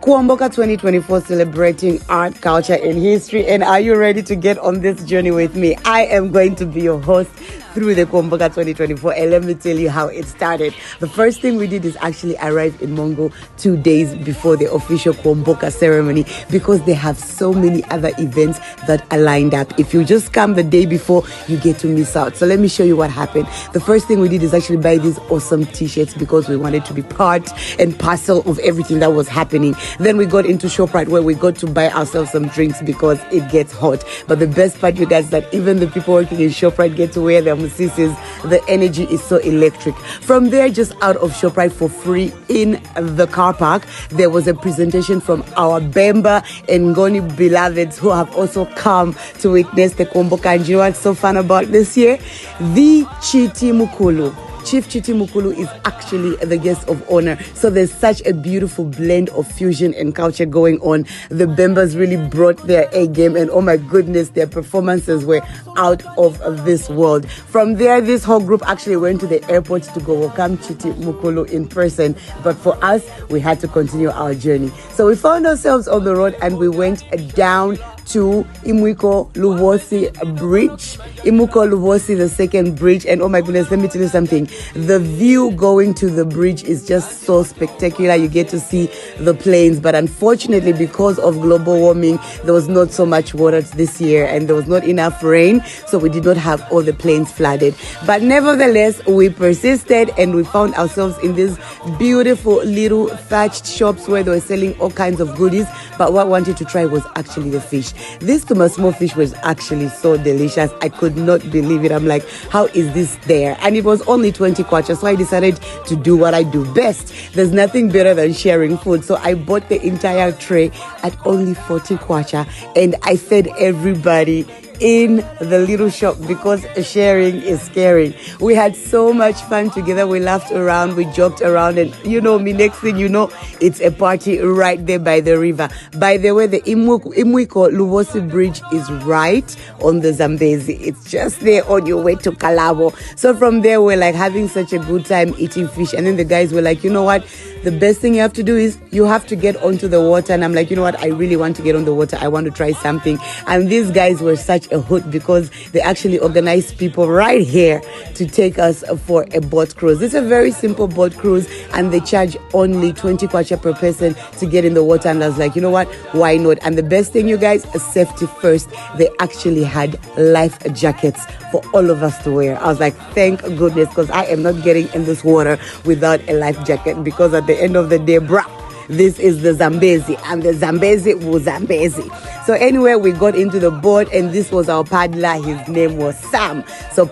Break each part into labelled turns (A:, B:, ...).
A: Kuomboka 2024, celebrating art, culture, and history. And are you ready to get on this journey with me? I am going to be your host through the Kuomboka 2024, and let me tell you how it started. The first thing we did is actually arrive in Mongo 2 days before the official Kuomboka ceremony, because they have so many other events that are lined up. If you just come the day before, you get to miss out. So let me show you what happened. The first thing we did is actually buy these awesome t-shirts because we wanted to be part and parcel of everything that was happening. Then we got into ShopRite, where we got to buy ourselves some drinks because it gets hot. But the best part, you guys, that even the people working in ShopRite get to wear their musisis. The energy is so electric. From there, just out of ShopRite for free in the car park, there was a presentation from our Bemba and Ngoni beloveds who have also come to witness the Kuomboka. And you know what's so fun about this year? The Chiti Mukulu. Chief Chiti Mukulu is actually the guest of honor. So there's such a beautiful blend of fusion and culture going on. The Bembas really brought their A game, and oh my goodness, their performances were out of this world. From there, this whole group actually went to the airport to go welcome Chiti Mukulu in person. But for us, we had to continue our journey. So we found ourselves on the road and we went down to Imwiko Lubosi Bridge. Imwiko Lubosi, the second bridge. And oh my goodness, let me tell you something. The view going to the bridge is just so spectacular. You get to see the plains. But unfortunately, because of global warming, there was not so much water this year and there was not enough rain. So we did not have all the plains flooded. But nevertheless, we persisted and we found ourselves in these beautiful little thatched shops where they were selling all kinds of goodies. But what I wanted to try was actually the fish. This small fish was actually so delicious. I could not believe it. I'm like, how is this there? And it was only 20 kwacha. So I decided to do what I do best. There's nothing better than sharing food. So I bought the entire tray at only 40 kwacha. And I fed everybody in the little shop because sharing is caring. We had so much fun together. We laughed around, we joked around, and you know me, next thing you know, it's a party right there by the river. By the way, the Imwiko Lubosi Bridge is right on the Zambezi. It's just there on your way to Kalabo. So from there, we're like having such a good time eating fish. And then the guys were like, you know what? The best thing you have to do is you have to get onto the water. And I'm like, you know what? I really want to get on the water. I want to try something. And these guys were such a hoot because they actually organized people right here to take us for a boat cruise. It's a very simple boat cruise and they charge only 20 kwacha per person to get in the water. And I was like, you know what? Why not? And the best thing, you guys, safety first. They actually had life jackets for all of us to wear. I was like, thank goodness, because I am not getting in this water without a life jacket, because at the end of the day, bruh, this is the Zambezi, and the Zambezi was Zambezi. So anyway, we got into the boat, and this was our paddler. His name was Sam. So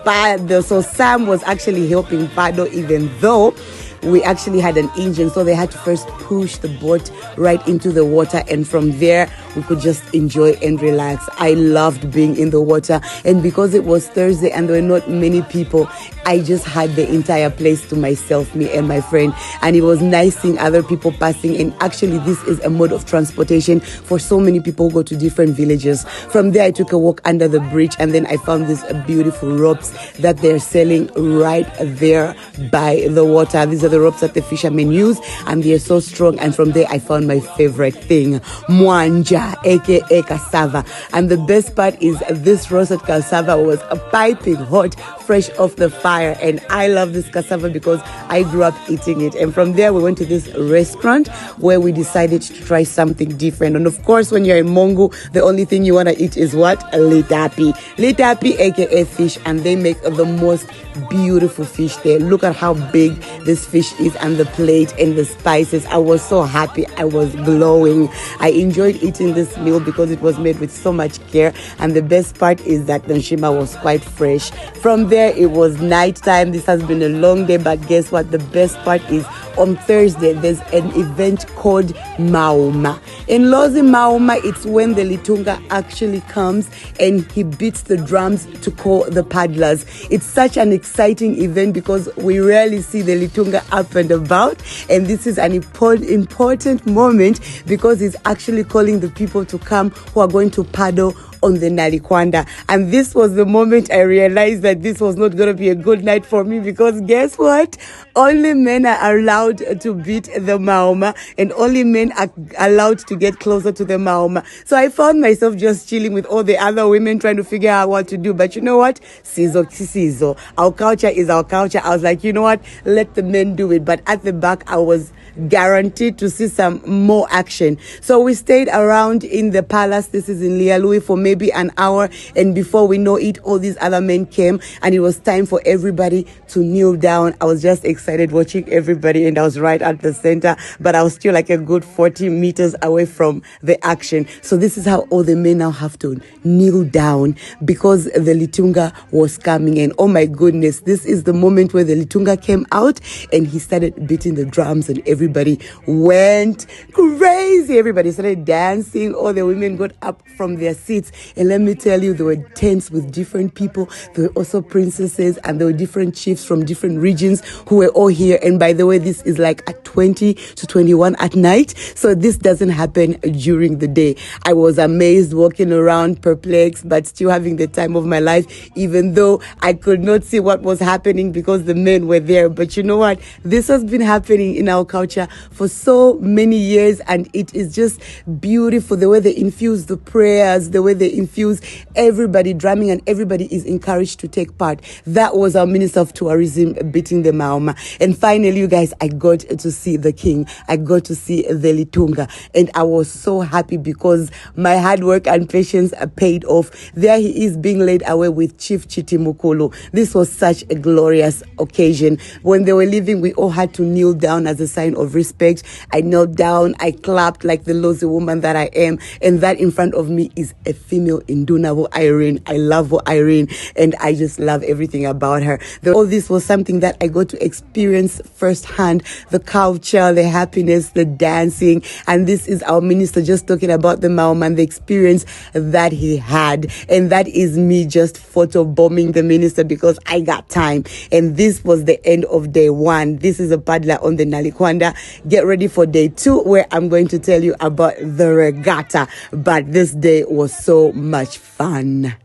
A: Sam was actually helping paddle, even though we actually had an engine, so they had to first push the boat right into the water, and from there we could just enjoy and relax. I loved being in the water, and because it was Thursday and there were not many people, I just had the entire place to myself, me and my friend, and it was nice seeing other people passing. And actually, this is a mode of transportation for so many people who go to different villages. From there, I took a walk under the bridge, and then I found these beautiful ropes that they're selling right there by the water. These are the ropes that the fishermen use, and they're so strong. And from there, I found my favorite thing, mwanja, aka cassava. And the best part is this roasted cassava was a piping hot, fresh off the fire. And I love this cassava because I grew up eating it. And from there, we went to this restaurant where we decided to try something different. And of course, when you're in Mongo, the only thing you want to eat is what? Litapi. Litapi, aka fish. And they make the most beautiful fish there. Look at how big this fish is, and the plate and the spices. I was so happy. I was glowing. I enjoyed eating this meal because it was made with so much care. And the best part is that the nshima was quite fresh. From there, it was nighttime. This has been a long day, but guess what? The best part is on Thursday, there's an event called Mauma. In Lozi Mauma, it's when the Litunga actually comes and he beats the drums to call the paddlers. It's such an exciting event because we rarely see the Litunga up and about, and this is an important moment because he's actually calling the people to come who are going to paddle on the Nalikwanda. And this was the moment I realized that this was not going to be a good night for me, because guess what? Only men are allowed to beat the Mauma, and only men are allowed to get closer to the Mauma. So I found myself just chilling with all the other women trying to figure out what to do. But you know what? Sizo. Our culture is our culture. I was like, you know what? Let the men do it. But at the back, I was guaranteed to see some more action. So we stayed around in the palace. This is in Lealui for maybe an hour. And before we know it, all these other men came and it was time for everybody to kneel down. I was just excited watching everybody, and I was right at the center, but I was still like a good 40 meters away from the action. So this is how all the men now have to kneel down, because the Litunga was coming. And oh my goodness, this is the moment where the Litunga came out and he started beating the drums, and everybody went crazy. Everybody started dancing. All the women got up from their seats, and let me tell you, there were tents with different people. There were also princesses, and there were different chiefs from different regions who were all here. And by the way, this is like at 20 to 21 at night, so this doesn't happen during the day. I was amazed, walking around perplexed, but still having the time of my life, even though I could not see what was happening because the men were there. But you know what? This has been happening in our culture for so many years, and it is just beautiful the way they infuse the prayers, the way they infuse everybody drumming, and everybody is encouraged to take part. That was our Minister of Tourism beating the Mauma. And finally, you guys, I got to see the king. I got to see the Litunga, and I was so happy because my hard work and patience paid off. There he is being led away with Chief Chiti Mukulu. This was such a glorious occasion. When they were leaving, we all had to kneel down as a sign of respect. I knelt down, I clapped like the lazy woman that I am, and that in front of me is a female Indunabo Irene. I love her Irene, and I just love everything about her. All this was something that I got to experience firsthand, the culture, the happiness, the dancing. And this is our minister just talking about the Mauma and the experience that he had. And that is me just photo bombing the minister because I got time. And this was the end of day one. This is a paddler on the Nalikwanda. Get ready for day two, where I'm going to tell you about the regatta. But this day was so much fun.